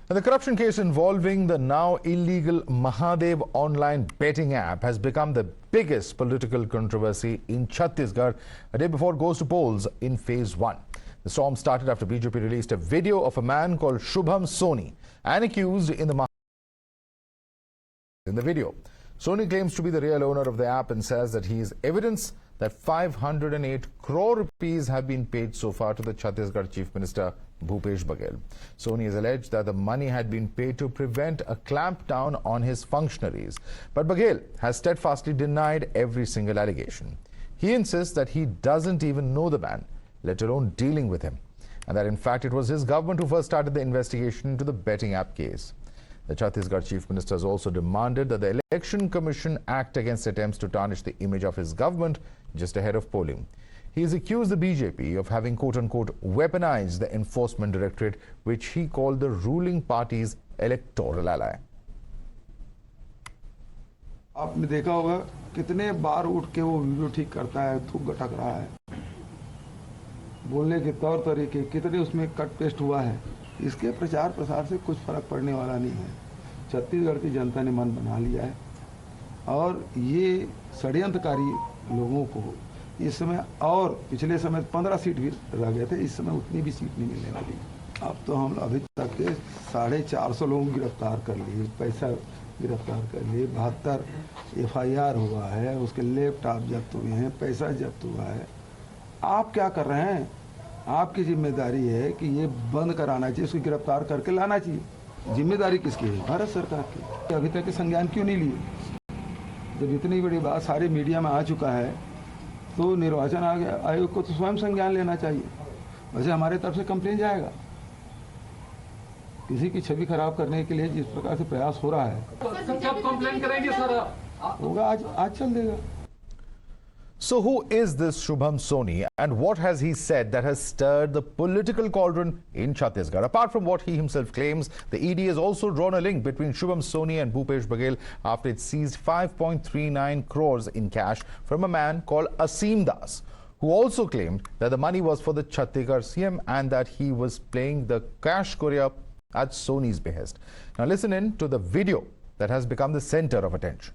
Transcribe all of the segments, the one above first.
And the corruption case involving the now illegal Mahadev online betting app has become the biggest political controversy in Chhattisgarh a day before it goes to polls in phase 1. The storm started after BJP released a video of a man called Shubham Soni, an accused in the video. Soni claims to be the real owner of the app and says that he is evidence that 508 crore rupees have been paid so far to the Chhattisgarh Chief Minister Bhupesh Baghel. Soni has alleged that the money had been paid to prevent a clampdown on his functionaries. But Baghel has steadfastly denied every single allegation. He insists that he doesn't even know the man, let alone dealing with him, and that in fact it was his government who first started the investigation into the betting app case. The Chhattisgarh Chief Minister has also demanded that the Election Commission act against attempts to tarnish the image of his government just ahead of polling. He has accused the BJP of having quote-unquote weaponized the Enforcement Directorate, which he called the ruling party's electoral ally. आपने देखा होगा कितने बार उठ के वो video ठीक करता है, थूक गटक रहा है, बोलने के तौर तरीके कितने उसमें कट पेस्ट हुआ है। इसके प्रचार प्रसार से कुछ फर्क पड़ने वाला नहीं है। छत्तीसगढ़ की जनता ने मन बना लिया है और ये षड्यंत्रकारी लोगों को इस समय, और पिछले समय 15 सीट भी रह गए थे, इस समय उतनी भी सीट नहीं मिलने वाली। अब तो हम अभी तक के 450 लोगों को गिरफ्तार कर लिए, पैसा गिरफ्तार कर लिए, 72 FIR हुआ है, उसके लैपटॉप जब्त हुए हैं, पैसा जब्त हुआ है। आप क्या कर रहे हैं? आपकी जिम्मेदारी है कि ये बंद कराना चाहिए, उसको गिरफ्तार करके लाना चाहिए। जिम्मेदारी किसकी है? भारत सरकार की। अभी तक के संज्ञान क्यों नहीं लिए? जब इतनी बड़ी बात सारे मीडिया में आ चुका है तो निर्वाचन आयोग को तो स्वयं संज्ञान लेना चाहिए। वैसे हमारे तरफ से कंप्लेन जाएगा। किसी की छवि खराब करने के लिए जिस प्रकार से प्रयास हो रहा है, कब कंप्लेन करेंगे सर? होगा, आज चल देगा। So who is this Shubham Soni and what has he said that has stirred the political cauldron in Chhattisgarh? Apart from what he himself claims, the ED has also drawn a link between Shubham Soni and Bhupesh Baghel after it seized 5.39 crores in cash from a man called Asim Das, who also claimed that the money was for the Chhattisgarh CM and that he was playing the cash courier at Soni's behest. Now listen in to the video that has become the center of attention.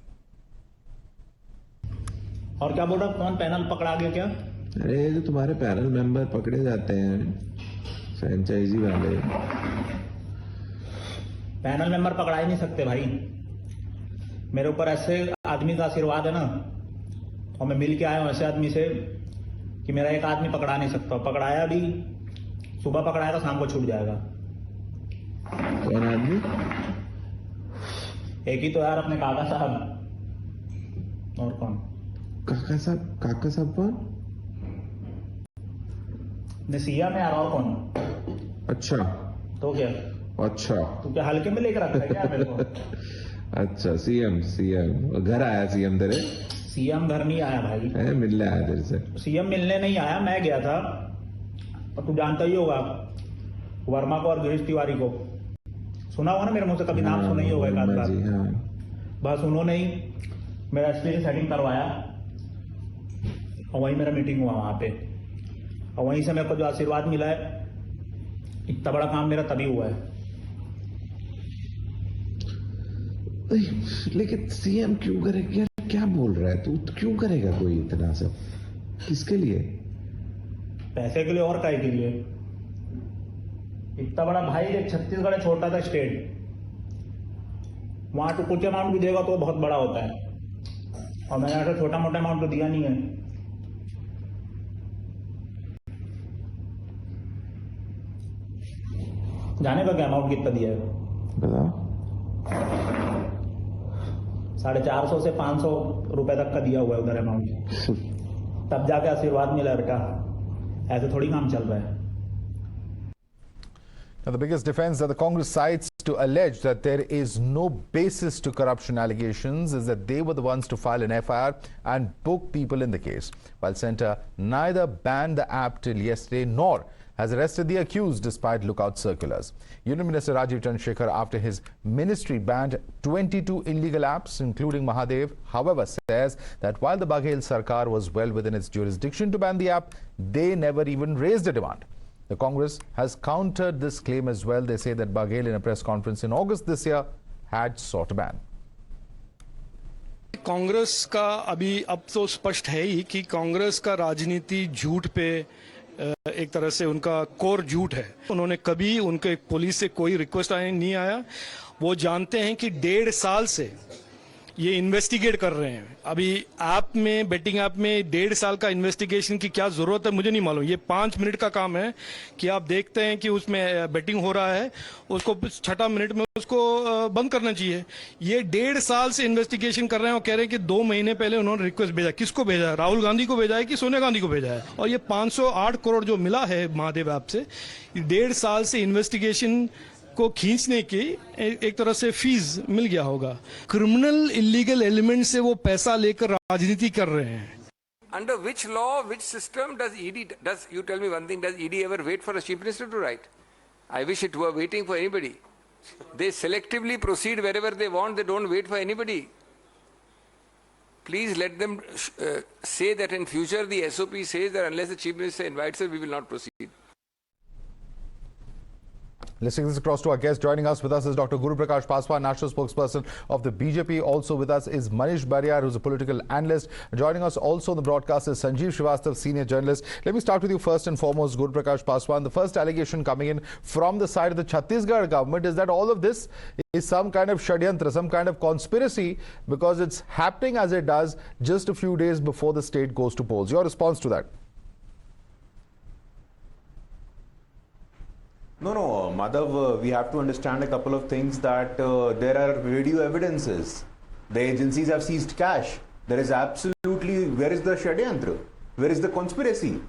और क्या बोल रहा, कौन panel पकड़ा गया क्या? अरे जो तुम्हारे पैनल मेंबर पकड़े जाते हैं, फ्रेंचाइजी वाले। पैनल मेंबर पकड़ा ही नहीं सकते भाई। मेरे ऊपर ऐसे आदमी का आशीर्वाद है ना, और मैं मिल के आया हूं ऐसे आदमी से कि मेरा एक आदमी पकड़ा नहीं सकता। पकड़ाया भी, सुबह पकड़ाएगा, शाम को छूट जाएगा। कौन आदमी? एक ही तो यार, अपने काका साहब। और कौन? काका साहब कौन? नसीया में यार, और कौन? अच्छा, तो क्या? अच्छा, तू क्या हल्के में लेकर रखा है क्या मेरे को? अच्छा, सीएम घर आया? सीएम तेरे? सीएम घर नहीं आया भाई, मिलने आया तेरे से। सीएम मिलने नहीं आया, मैं गया था। और तू जानता ही होगा वर्मा को और गिरीश तिवारी को। सुना होगा ना मेरे मुंह से, कभी नाम सुना ही होगा एक आध बार। बस उन्होंने ही मेरा एसपी से सेटिंग करवाया और वहीं मेरा मीटिंग हुआ वहां पे, और वहीं से मेरे को जो आशीर्वाद मिला है, इतना बड़ा काम मेरा तभी हुआ है। लेकिन सीएम क्यों करेगा? क्या बोल रहा है तू? क्यों करेगा कोई इतना सब? किसके लिए? पैसे के लिए और काय के लिए? इतना बड़ा भाई, एक छत्तीसगढ़ छोटा सा स्टेट, वहां तो कुछ अमाउंट भी देगा तो बहुत बड़ा होता है, और मैंने ऐसा छोटा मोटा अमाउंट तो दिया नहीं है। जाने का क्या अमाउंट कितना दिया है? 450 से 500 रुपए तक का दिया हुआ है उधर अमाउंट। तब जाके आशीर्वाद मिला बेटा, ऐसे थोड़ी काम चल रहा है। Now, the biggest defense that the Congress cites to allege that there is no basis to corruption allegations is that they were the ones to file an FIR and book people in the case, while Centre neither banned the app till yesterday nor has arrested the accused despite lookout circulars. Union Minister Rajiv Chandrasekhar, after his ministry banned 22 illegal apps, including Mahadev, however, says that while the Baghel Sarkar was well within its jurisdiction to ban the app, they never even raised a demand. The Congress has countered this claim as well. They say that Baghel, in a press conference in August this year, had sought a ban. Congress का अभी अब तो स्पष्ट है ही कि कांग्रेस का राजनीति झूठ पे एक तरह से उनका कोर झूठ है। उन्होंने कभी उनके पुलिस से कोई रिक्वेस्ट नहीं आया। वो जानते हैं कि 1.5 साल से ये इन्वेस्टिगेट कर रहे हैं। अभी ऐप में, बेटिंग ऐप में 1.5 साल का इन्वेस्टिगेशन की क्या जरूरत है मुझे नहीं मालूम। ये 5 मिनट का काम है कि आप देखते हैं कि उसमें बेटिंग हो रहा है, उसको 6 मिनट में उसको बंद करना चाहिए। ये 1.5 साल से इन्वेस्टिगेशन कर रहे हैं और कह रहे हैं कि 2 महीने पहले उन्होंने रिक्वेस्ट भेजा। किसको भेजा है? राहुल गांधी को भेजा है कि सोनिया गांधी को भेजा है? और ये 508 करोड़ जो मिला है महादेव ऐप से, 1.5 साल से इन्वेस्टिगेशन को खींचने की एक तरह से फीस मिल गया होगा। क्रिमिनल इलीगल एलिमेंट से वो पैसा लेकर राजनीति कर रहे हैं। Under which law, which system does ED, you tell me one thing, does ED ever wait for a chief minister to write? I wish it were waiting for anybody. They selectively proceed wherever they want, they don't wait for anybody. Please let them say that in future the SOP says that unless the chief minister invites us, we will not proceed. Let's take this across to our guest. Joining us with us is Dr. Prakash Paswan, national spokesperson of the BJP. Also with us is Manish Bariyar, who's a political analyst. Joining us also on the broadcast is Sanjeev Srivastav, senior journalist. Let me start with you first and foremost, Prakash Paswan. The first allegation coming in from the side of the Chhattisgarh government is that all of this is some kind of shadyantra, some kind of conspiracy, because it's happening as it does just a few days before the state goes to polls. Your response to that? No, Madhav, we have to understand a couple of things that there are video evidences. The agencies have seized cash. There is absolutely, where is the shadyantra? Where is the conspiracy?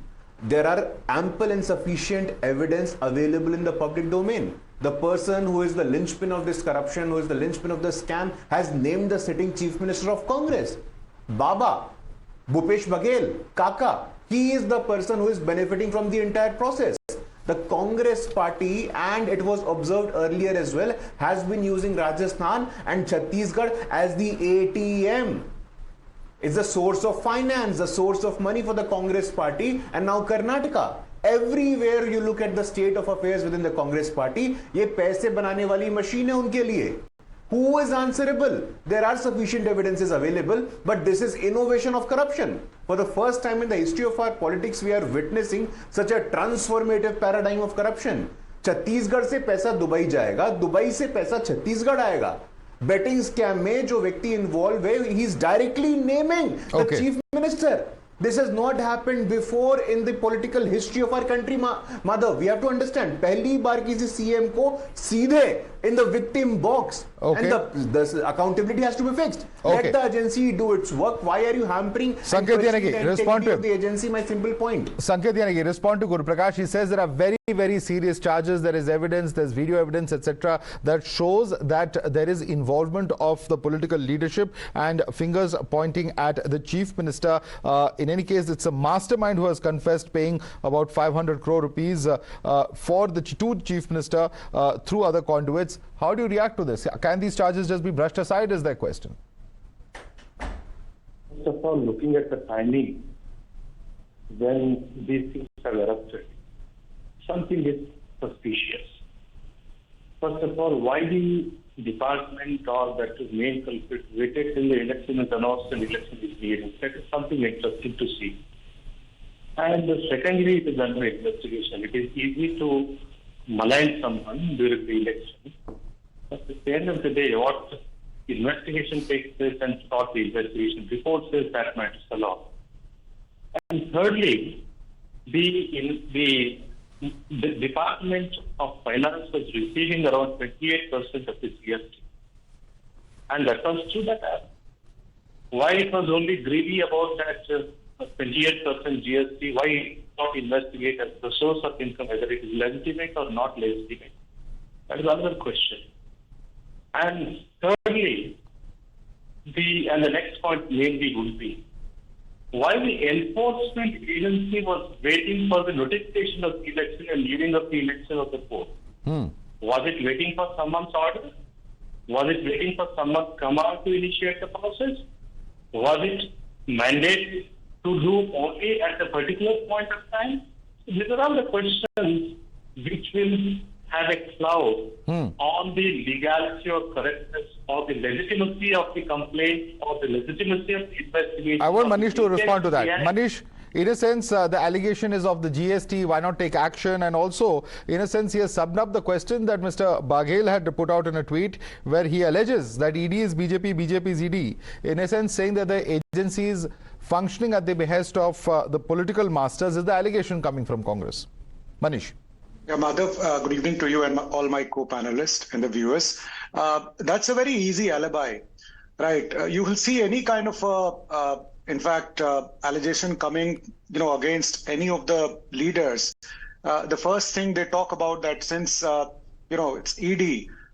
There are ample and sufficient evidence available in the public domain. The person who is the linchpin of this corruption, who is the linchpin of the scam, has named the sitting chief minister of Congress. Baba, Bhupesh Baghel, Kaka. He is the person who is benefiting from the entire process. The Congress party, and it was observed earlier as well, has been using Rajasthan and Chhattisgarh as the ATM. It's the source of finance, the source of money for the Congress party, and now Karnataka. Everywhere you look at the state of affairs within the Congress party, ये पैसे बनाने वाली machine है उनके लिए. Who is answerable? There are sufficient evidences available, but this is innovation of corruption. For the first time in the history of our politics, we are witnessing such a transformative paradigm of corruption. Chhattisgarh से पैसा Dubai जाएगा, Dubai से पैसा छत्तीसगढ़ आएगा. Betting scam में जो व्यक्ति involved है, he is directly naming the chief minister. This has not happened before in the political history of our country, Madhav. We have to understand. पहली बार किसी CM को सीधे in the victim box, and the accountability has to be fixed. Let the agency do its work. Why are you hampering Sanket Yanagi, respond to the agency? My simple point. Sanket Yanagi, respond to Guru Prakash. He says there are very, very serious charges. There is evidence, there's video evidence, etc., that shows that there is involvement of the political leadership and fingers pointing at the chief minister. In any case, it's a mastermind who has confessed paying about 500 crore rupees for the chief minister through other conduits. How do you react to this? Can these charges just be brushed aside, is their question? First of all, looking at the timing when these things have erupted, something is suspicious. First of all, why the department or that main culprit waited till the election is announced and election is leading? That is something interesting to see. And secondly, it is under investigation. It is easy to malign someone during the election. But at the end of the day, what investigation takes place and start the investigation report says that matters a lot. And thirdly, the Department of Finance was receiving around 28% of the GST. And that was true that why it was only greedy about that 28% GST, why not investigate as the source of income, whether it is legitimate or not legitimate? That is another question. And thirdly, the next point mainly would be, why the enforcement agency was waiting for the notification of the election and leading up the election of the court? Was it waiting for someone's order? Was it waiting for someone's command to initiate the process? Was it mandated to do only at a particular point of time? These are all the questions which will have a cloud on the legality or correctness or the legitimacy of the complaint or the legitimacy of the investigation. I want Manish to respond to that. Yeah. Manish, in a sense, the allegation is of the GST. Why not take action? And also, in a sense, he has summed up the question that Mr. Baghel had put out in a tweet where he alleges that ED is BJP, BJP is ED. In a sense, saying that the agency is functioning at the behest of the political masters is the allegation coming from Congress. Manish. Yeah, Mahadev, good evening to you and all my co-panelists and the viewers. That's a very easy alibi, right? You will see any kind of, in fact, allegation coming, against any of the leaders. The first thing they talk about that since, it's ED,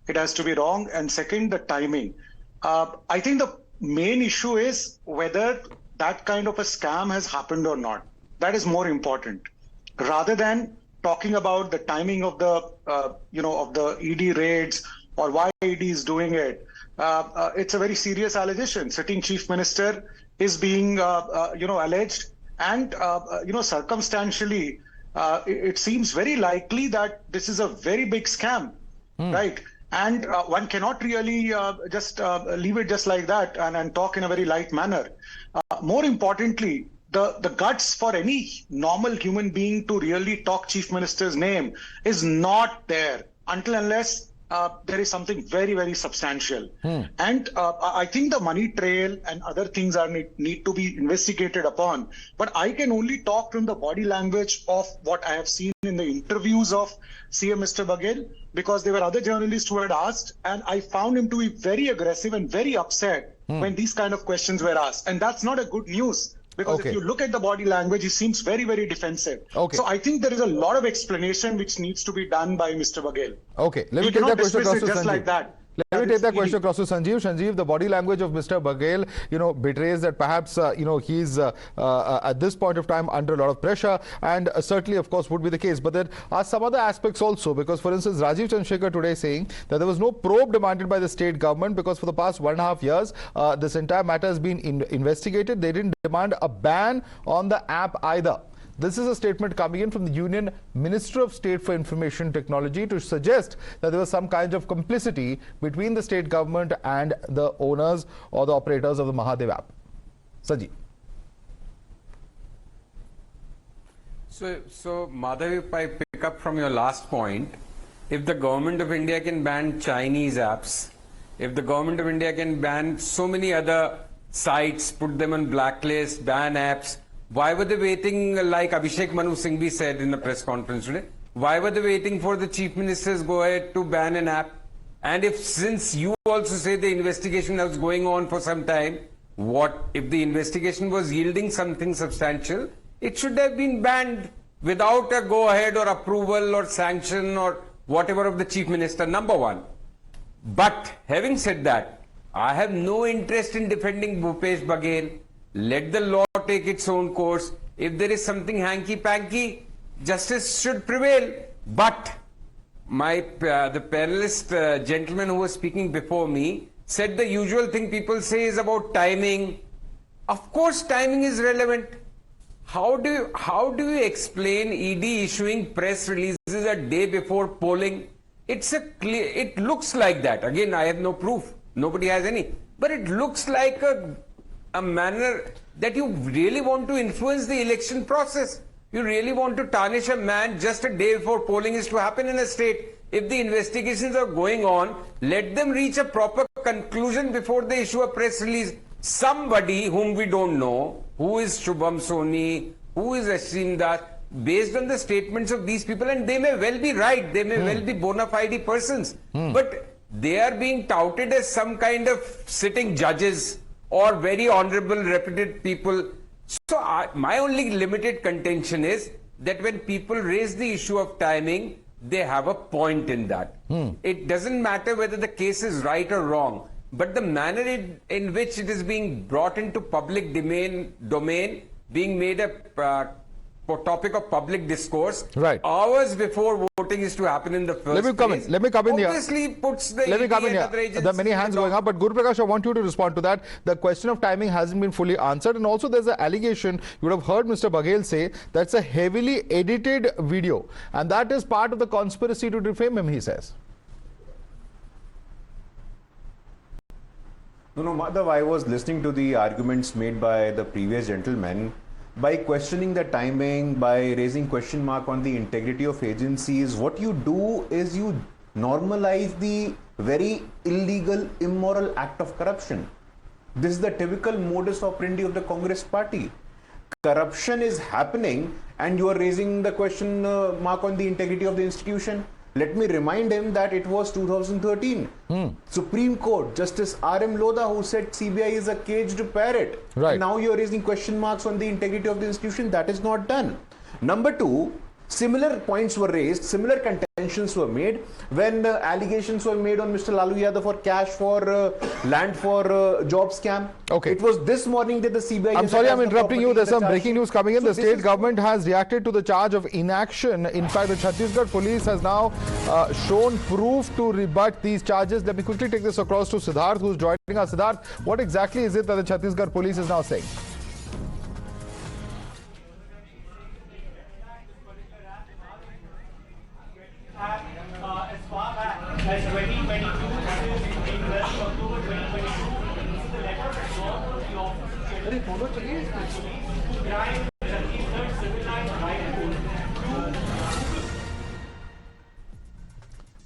it has to be wrong. And second, the timing. I think the main issue is whether that kind of a scam has happened or not. That is more important, rather than talking about the timing of the, of the ED raids or why ED is doing it. It's a very serious allegation. Sitting chief minister is being, alleged, and, circumstantially, it seems very likely that this is a very big scam, right? And one cannot really just leave it just like that and talk in a very light manner. More importantly, the guts for any normal human being to really talk chief minister's name is not there until unless there is something very, very substantial. And I think the money trail and other things need to be investigated upon. But I can only talk from the body language of what I have seen in the interviews of CM Mr. Baghel, because there were other journalists who had asked, and I found him to be very aggressive and very upset when these kind of questions were asked. And that's not a good news. Because if you look at the body language, he seems very, very defensive. So I think there is a lot of explanation which needs to be done by Mr. Baghel. Okay, let me take that question across to just Sanjeev. like that. Let me take that question across to Sanjeev. Sanjeev, the body language of Mr. Baghel, betrays that perhaps, he's at this point of time under a lot of pressure, and certainly, of course, would be the case. But there are some other aspects also, because, for instance, Rajiv Chandrasekhar today saying that there was no probe demanded by the state government because for the past 1.5 years, this entire matter has been investigated. They didn't demand a ban on the app either. This is a statement coming in from the Union Minister of State for Information Technology to suggest that there was some kind of complicity between the state government and the owners or the operators of the Mahadev app. Saji. So Mahadev, if I pick up from your last point, if the government of India can ban Chinese apps, if the government of India can ban so many other sites, put them on blacklist, ban apps, why were they waiting, like Abhishek Manu Singhvi said in the press conference today? Why were they waiting for the chief minister's go ahead to ban an app? And since you also say the investigation was going on for some time, what if the investigation was yielding something substantial? It should have been banned without a go ahead or approval or sanction or whatever of the chief minister, number one. But having said that, I have no interest in defending Bhupesh Baghel. Let the law take its own course. If there is something hanky-panky, justice should prevail. But the panelist gentleman who was speaking before me said the usual thing people say is about timing. Of course, timing is relevant. How do you explain ED issuing press releases a day before polling? It looks like that. Again, I have no proof. Nobody has any. But it looks like a manner that you really want to influence the election process. You really want to tarnish a man just a day before polling is to happen in a state. If the investigations are going on, let them reach a proper conclusion before they issue a press release. Somebody whom we don't know, who is Shubham Soni, who is Ashim Das, based on the statements of these people, and they may well be right, they may well be bona fide persons, but they are being touted as some kind of sitting judges or very honorable, reputed people. So my only limited contention is that when people raise the issue of timing, they have a point in that. It doesn't matter whether the case is right or wrong, but the manner in which it is being brought into public domain, being made a topic of public discourse. Right. Hours before voting is to happen in the first Let me come in. Let me come in here. Obviously puts the Let me ED come in and here. other agencies There are many hands going up, but Guru Prakash, I want you to respond to that. The question of timing hasn't been fully answered, and also there's an allegation, you would have heard Mr. Baghel say, that's a heavily edited video, and that is part of the conspiracy to defame him, he says. No, Madhav, I was listening to the arguments made by the previous gentleman. By questioning the timing, by raising question mark on the integrity of agencies, what you do is you normalize the very illegal, immoral act of corruption. This is the typical modus operandi of the Congress party. Corruption is happening and you are raising the question mark on the integrity of the institution. Let me remind him that it was 2013. Supreme Court, Justice R.M. Lodha, who said CBI is a caged parrot. Right. And now you are raising question marks on the integrity of the institution. That is not done. Number two, similar points were raised, similar contentions were made when allegations were made on Mr. Lalu Yadav for cash for land for job scam. Okay. It was this morning that the CBI... I'm sorry I'm interrupting you. There's some charge breaking sheet. news coming in. So The state government has reacted to the charge of inaction. In fact, the Chhattisgarh police has now shown proof to rebut these charges. Let me quickly take this across to Siddharth, who's joining us. Siddharth, what exactly is it that the Chhattisgarh police is now saying? As far back as 2022, in 12th October 2022, this is the letter that gone to the office of the crime Chhattisgarh civil line Raipur.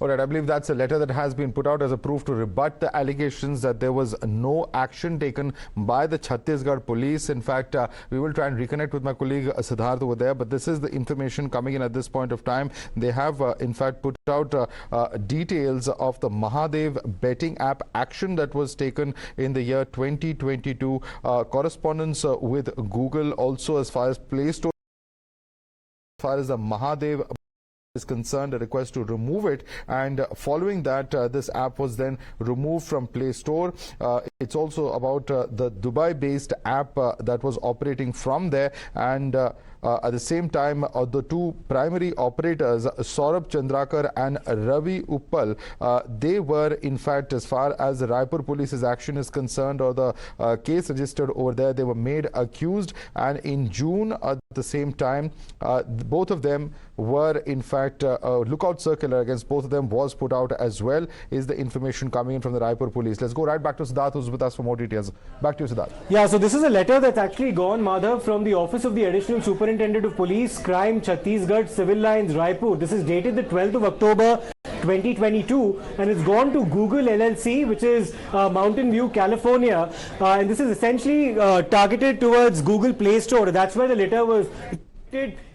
All right, I believe that's a letter that has been put out as a proof to rebut the allegations that there was no action taken by the Chhattisgarh police. In fact, we will try and reconnect with my colleague Siddharth over there, but this is the information coming in at this point of time. They have, in fact, put out details of the Mahadev betting app action that was taken in the year 2022. Correspondence with Google also as far as Play Store, as far as the Mahadev is concerned, a request to remove it, and following that this app was then removed from Play Store. It's also about the Dubai-based app that was operating from there, and at the same time the two primary operators, Saurabh Chandrakar and Ravi Uppal, they were in fact, as far as the Raipur police's action is concerned, or the case registered over there, they were made accused, and in June at the same time both of them were in fact a lookout circular against both of them was put out as well, is the information coming in from the Raipur police. Let's go right back to Siddharth, who's with us for more details. Back to you, Siddharth. Yeah, so this is a letter that's actually gone, Madhav, from the Office of the Additional Superintendent of Police, Crime, Chhattisgarh, Civil Lines, Raipur. This is dated the 12th of October 2022, and it's gone to Google LLC, which is Mountain View, California, and this is essentially targeted towards Google Play Store. That's where the letter was.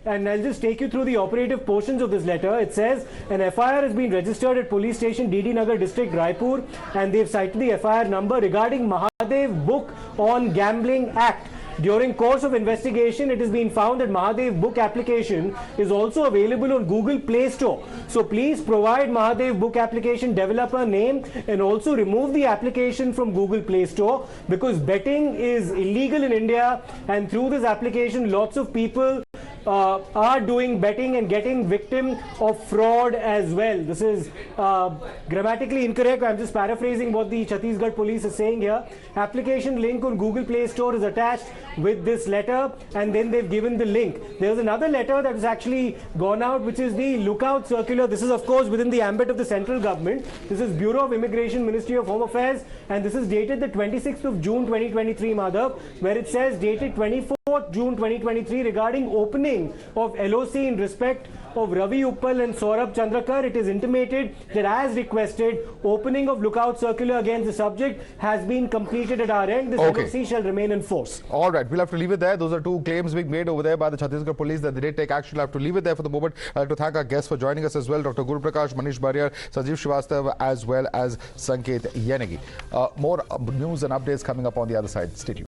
And I'll just take you through the operative portions of this letter. It says an FIR has been registered at Police Station DD Nagar District, Raipur, and they've cited the FIR number regarding Mahadev Book on Gambling Act. During course of investigation, it has been found that Mahadev Book application is also available on Google Play Store. So please provide Mahadev Book application developer name and also remove the application from Google Play Store, because betting is illegal in India, and through this application lots of people are doing betting and getting victim of fraud as well. This is grammatically incorrect. I'm just paraphrasing what the Chhattisgarh police is saying here. Application link on Google Play Store is attached with this letter, and then they've given the link. There's another letter that has actually gone out, which is the lookout circular. This is of course within the ambit of the central government. This is Bureau of Immigration, Ministry of Home Affairs, and this is dated the 26th of June 2023, Madhav, where it says dated 24th June 2023 regarding opening of LOC in respect of Ravi Uppal and Saurabh Chandrakar. It is intimated that as requested, opening of lookout circular against the subject has been completed at our end. This LOC shall remain in force. All right, we'll have to leave it there. Those are two claims being made over there by the Chhattisgarh police that they did take action. We'll have to leave it there for the moment. I'd like to thank our guests for joining us as well, Dr. Guru Prakash, Manish Barrier, Sanjeev Srivastav, as well as Sanket Yenagi. More news and updates coming up on the other side. Stay tuned.